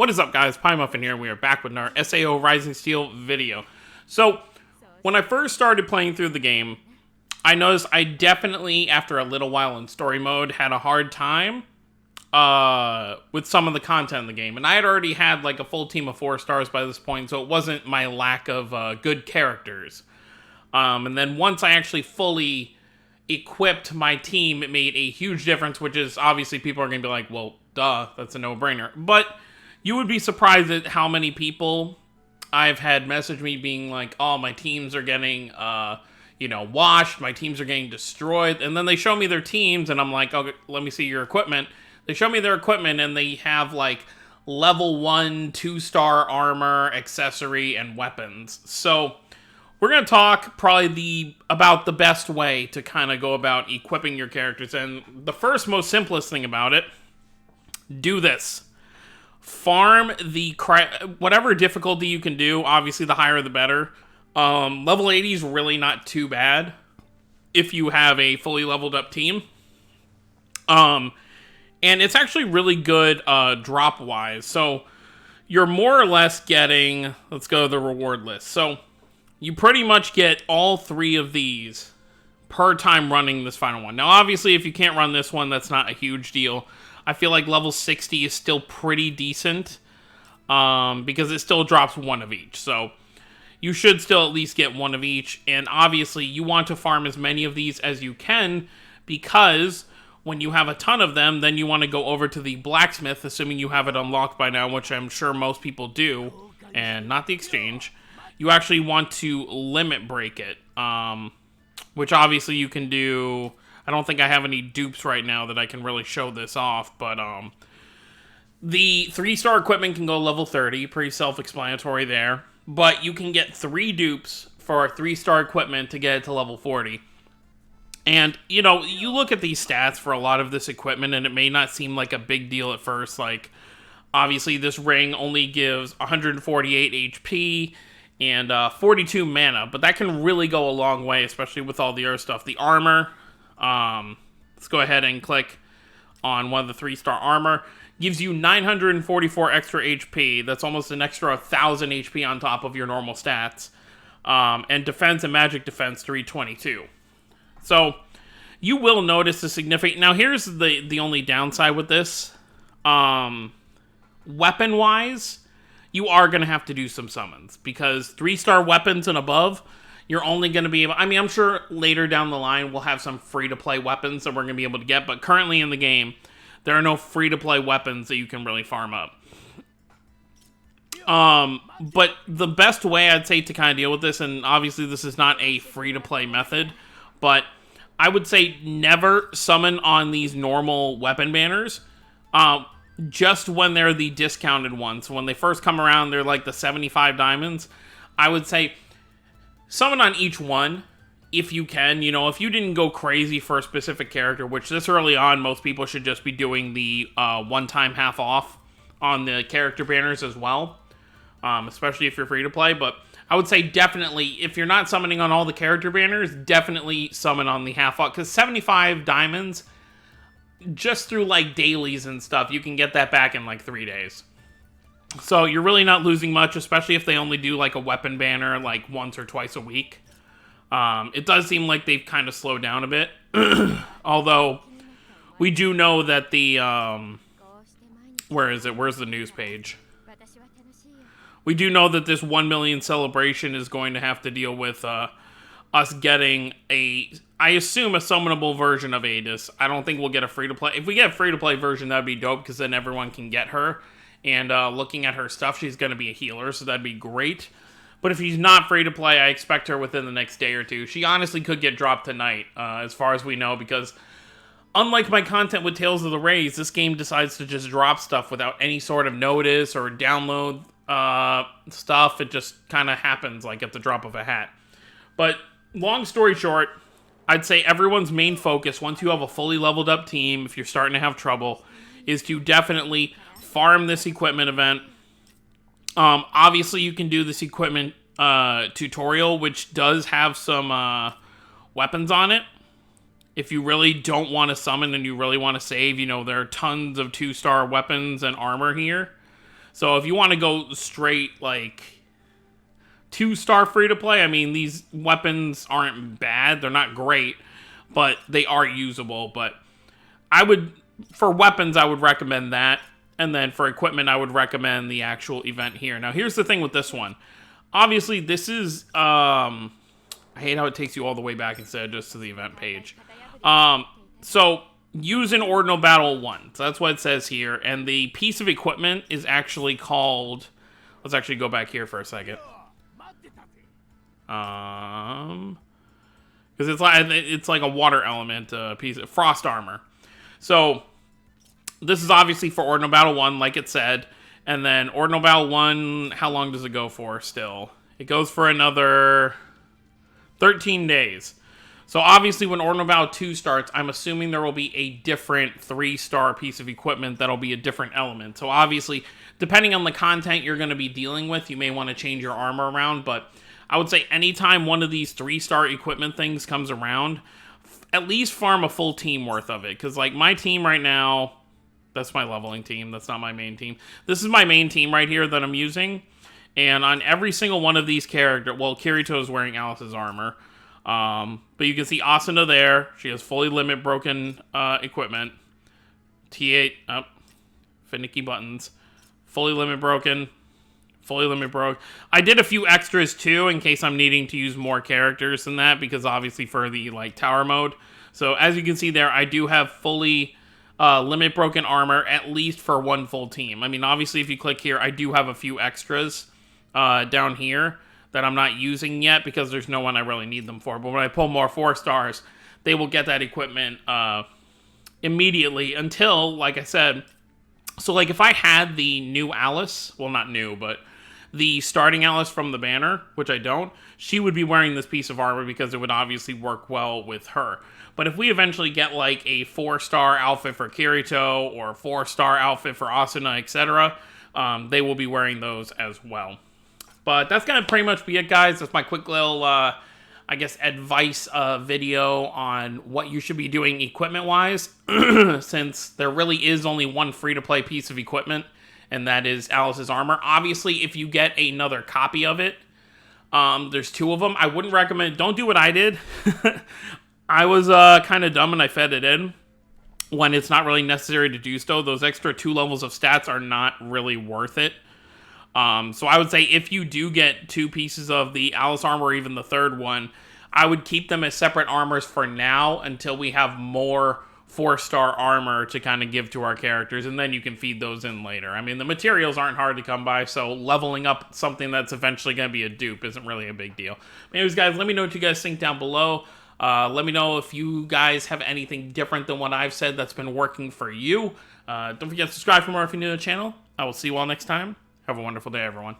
What is up, guys? Pie Muffin here, and we are back with our SAO Rising Steel video. So, when I first started playing through the game, I noticed I definitely, after a little while in story mode, had a hard time with some of the content in the game. And I had already had like a full team of 4 stars by this point, so it wasn't my lack of good characters. And then once I actually fully equipped my team, it made a huge difference, which is obviously people are going to be like, well, duh, that's a no-brainer. But you would be surprised at how many people I've had message me being like, oh, my teams are getting, washed, my teams are getting destroyed, and then they show me their teams, and I'm like, okay, let me see your equipment. They show me their equipment, and they have, like, level 1, 2-star armor, accessory, and weapons. So, we're going to talk probably about the best way to kind of go about equipping your characters, and the first, most simplest thing about it, do this. Farm the whatever difficulty you can do. Obviously, the higher the better. Level 80 is really not too bad if you have a fully leveled up team. And it's actually really good drop wise. So you're more or less getting. Let's go to the reward list. So you pretty much get all 3 of these per time running this final one. Now, obviously, if you can't run this one, that's not a huge deal. I feel like level 60 is still pretty decent because it still drops 1 of each. So you should still at least get 1 of each. And obviously you want to farm as many of these as you can because when you have a ton of them, then you want to go over to the blacksmith, assuming you have it unlocked by now, which I'm sure most people do, and not the exchange. You actually want to limit break it, which obviously you can do. I don't think I have any dupes right now that I can really show this off, but the 3-star equipment can go level 30, pretty self-explanatory there, but you can get 3 dupes for 3-star equipment to get it to level 40. And, you look at these stats for a lot of this equipment, and it may not seem like a big deal at first. Like, obviously, this ring only gives 148 HP and 42 mana, but that can really go a long way, especially with all the other stuff. The armor. Let's go ahead and click on one of the 3-star armor. Gives you 944 extra HP. That's almost an extra 1,000 HP on top of your normal stats. And defense and magic defense 322. So you will notice a significant. Now here's the only downside with this. Weapon wise, you are gonna have to do some summons because 3-star weapons and above. You're only going to be able... I mean, I'm sure later down the line we'll have some free-to-play weapons that we're going to be able to get, but currently in the game, there are no free-to-play weapons that you can really farm up. But the best way I'd say to kind of deal with this, and obviously this is not a free-to-play method, but I would say never summon on these normal weapon banners, just when they're the discounted ones. So when they first come around, they're like the 75 diamonds. I would say... summon on each one, if you can. If you didn't go crazy for a specific character, which this early on, most people should just be doing the one-time half off on the character banners as well, especially if you're free to play. But I would say definitely, if you're not summoning on all the character banners, definitely summon on the half off, because 75 diamonds, just through like dailies and stuff, you can get that back in like 3 days. So you're really not losing much, especially if they only do like a weapon banner like once or twice a week. It does seem like they've kind of slowed down a bit. Although, we do know that the... where is it? Where's the news page? We do know that this 1 million celebration is going to have to deal with us getting I assume, a summonable version of Adis. I don't think we'll get a free-to-play. If we get a free-to-play version, that'd be dope, because then everyone can get her. And looking at her stuff, she's going to be a healer, so that'd be great. But if she's not free-to-play, I expect her within the next day or 2. She honestly could get dropped tonight, as far as we know, because unlike my content with Tales of the Rays, this game decides to just drop stuff without any sort of notice or download stuff. It just kind of happens, like at the drop of a hat. But long story short, I'd say everyone's main focus, once you have a fully leveled up team, if you're starting to have trouble, is to definitely... farm this equipment event. Obviously, you can do this equipment tutorial, which does have some weapons on it. If you really don't want to summon and you really want to save, there are tons of 2-star weapons and armor here. So if you want to go straight, like, 2-star free-to-play, I mean, these weapons aren't bad. They're not great, but they are usable. But for weapons, I would recommend that. And then for equipment, I would recommend the actual event here. Now, here's the thing with this one. Obviously, this is, I hate how it takes you all the way back instead of just to the event page. So, use an Ordinal Battle 1. So that's what it says here. And the piece of equipment is actually called, let's actually go back here for a second. Because it's like a water element piece of frost armor. So, this is obviously for Ordinal Battle 1, like it said. And then Ordinal Battle 1, how long does it go for still? It goes for another 13 days. So obviously when Ordinal Battle 2 starts, I'm assuming there will be a different 3-star piece of equipment that'll be a different element. So obviously, depending on the content you're going to be dealing with, you may want to change your armor around. But I would say anytime one of these 3-star equipment things comes around, at least farm a full team worth of it. Because like my team right now, that's my leveling team. That's not my main team. This is my main team right here that I'm using. And on every single one of these characters, well, Kirito is wearing Alice's armor. But you can see Asuna there. She has fully limit broken equipment. T8, finicky buttons. Fully limit broken. Fully limit broke. I did a few extras too in case I'm needing to use more characters than that. Because obviously for the like tower mode. So as you can see there, I do have fully limit broken armor, at least for one full team. I mean, obviously, if you click here, I do have a few extras down here that I'm not using yet because there's no one I really need them for. But when I pull more 4-stars, they will get that equipment immediately until, like I said, so like if I had the new Alice, well, not new, but the starting Alice from the banner, which I don't, she would be wearing this piece of armor because it would obviously work well with her. But if we eventually get like a 4-star outfit for Kirito or a 4-star outfit for Asuna, etc., they will be wearing those as well. But that's going to pretty much be it, guys. That's my quick little, I guess, advice video on what you should be doing equipment-wise, since there really is only one free-to-play piece of equipment, and that is Alice's armor. Obviously, if you get another copy of it, there's 2 of them. I wouldn't recommend, don't do what I did. I was kind of dumb and I fed it in when it's not really necessary to do so. Those extra 2 levels of stats are not really worth it. So I would say if you do get 2 pieces of the Alice armor or even the 3rd one, I would keep them as separate armors for now until we have more 4-star armor to kind of give to our characters, and then you can feed those in later. I mean, the materials aren't hard to come by, so leveling up something that's eventually going to be a dupe isn't really a big deal. Anyways, guys, let me know what you guys think down below. Let me know if you guys have anything different than what I've said that's been working for you. Don't forget to subscribe for more if you're new to the channel. I will see you all next time. Have a wonderful day, everyone.